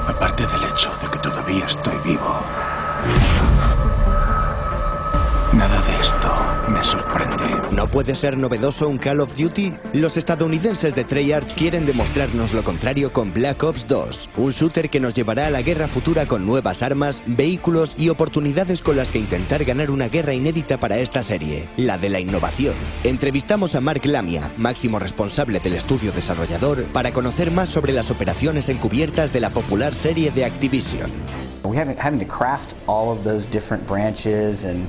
Aparte del hecho de que todavía estoy vivo, nada de esto me sorprende. ¿No puede ser novedoso un Call of Duty? Los estadounidenses de Treyarch quieren demostrarnos lo contrario con Black Ops 2, un shooter que nos llevará a la guerra futura con nuevas armas, vehículos y oportunidades con las que intentar ganar una guerra inédita para esta serie, la de la innovación. Entrevistamos a Lamia, máximo responsable del estudio desarrollador, para conocer más sobre las operaciones encubiertas de la popular serie de Activision. Having to craft all of those different branches and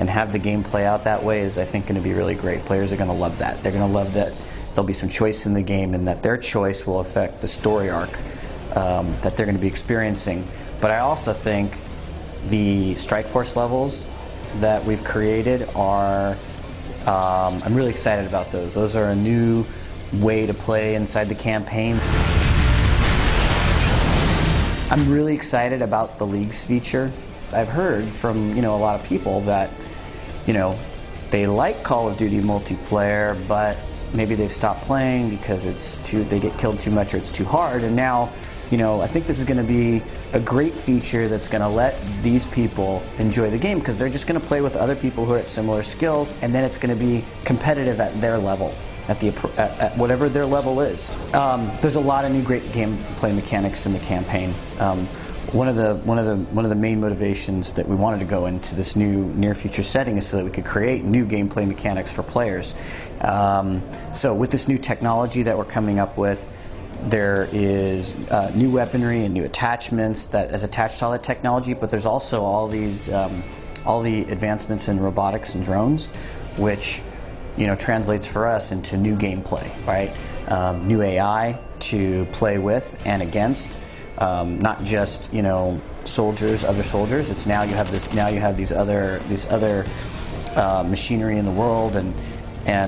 have the game play out that way is, I think, going to be really great. Players are going to love that. They're going to love that there'll be some choice in the game and that their choice will affect the story arc that they're going to be experiencing. But I also think the Strike Force levels that we've created are, I'm really excited about those. Those are a new way to play inside the campaign. I'm really excited about the Leagues feature. I've heard from, a lot of people that, they like Call of Duty multiplayer, but maybe they've stopped playing because they get killed too much or it's too hard. And now, I think this is going to be a great feature that's going to let these people enjoy the game because they're just going to play with other people who are at similar skills, and then it's going to be competitive at their level. At whatever their level is. There's a lot of new great gameplay mechanics in the campaign. One of the main motivations that we wanted to go into this new near future setting is so that we could create new gameplay mechanics for players. So with this new technology that we're coming up with, there is new weaponry and new attachments that is attached to all that technology, but there's also all the advancements in robotics and drones, which translates for us into new gameplay, right? New AI to play with and against, not just other soldiers. It's now you have these other machinery in the world and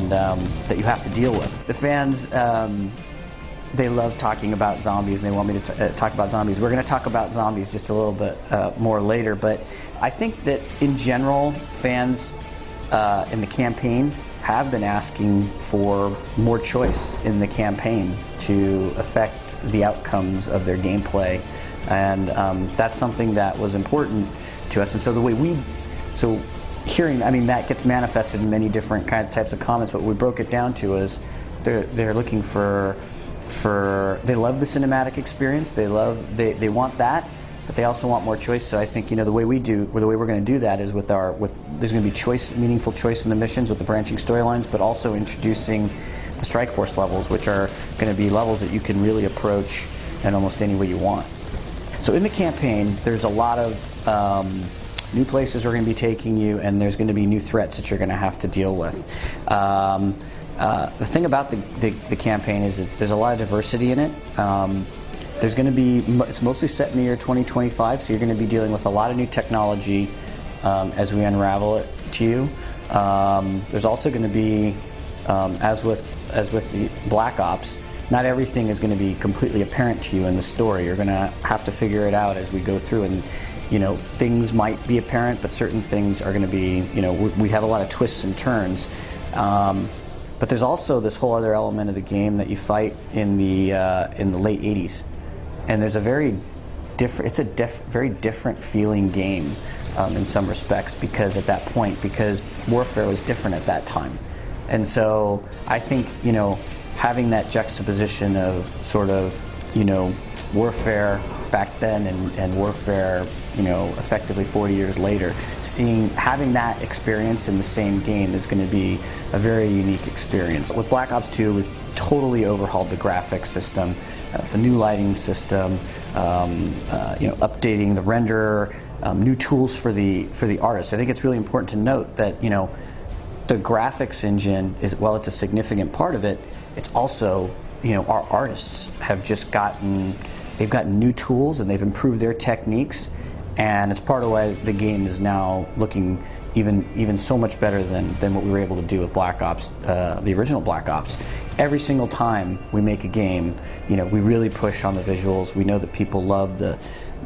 that you have to deal with. The fans, they love talking about zombies and they want me to talk about zombies. We're going to talk about zombies just a little bit more later, but I think that in general, fans in the campaign have been asking for more choice in the campaign to affect the outcomes of their gameplay, and that's something that was important to us. And so the way that gets manifested in many different types of comments, but what we broke it down to is they're looking for they love the cinematic experience, they want that, but they also want more choice. So I think the way we're going to do that is there's going to be meaningful choice in the missions with the branching storylines, but also introducing the Strike Force levels, which are going to be levels that you can really approach in almost any way you want. So in the campaign, there's a lot of new places we're going to be taking you, and there's going to be new threats that you're going to have to deal with. The thing about the campaign is that there's a lot of diversity in it. There's going to be, it's mostly set in the year 2025, so you're going to be dealing with a lot of new technology as we unravel it to you. There's also going to be, as with the Black Ops, not everything is going to be completely apparent to you in the story. You're going to have to figure it out as we go through, and things might be apparent, but certain things are going to be, we have a lot of twists and turns. But there's also this whole other element of the game that you fight in the late 80s. And there's a very different feeling game in some respects because warfare was different at that time. And so I think, having that juxtaposition of warfare back then and warfare, effectively 40 years later, having that experience in the same game is going to be a very unique experience. With Black Ops 2, we've totally overhauled the graphics system. It's a new lighting system, updating the renderer, new tools for the artists. I think it's really important to note that the graphics engine is, while it's a significant part of it, it's also our artists have just gotten new tools and they've improved their techniques, And it's part of why the game is now looking even so much better than what we were able to do with Black Ops, the original Black Ops. Every single time we make a game, you know, we really push on the visuals. We know that people love the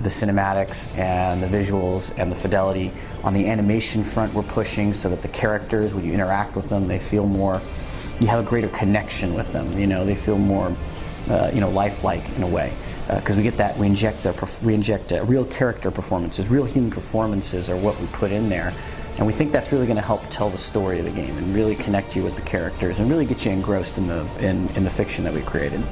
cinematics and the visuals and the fidelity. On the animation front, we're pushing so that the characters, when you interact with them, they feel more, you have a greater connection with them. You know, they feel more, you know, lifelike in a way. Because we get that, we inject real character performances, real human performances are what we put in there, and we think that's really going to help tell the story of the game and really connect you with the characters and really get you engrossed in the fiction that we created.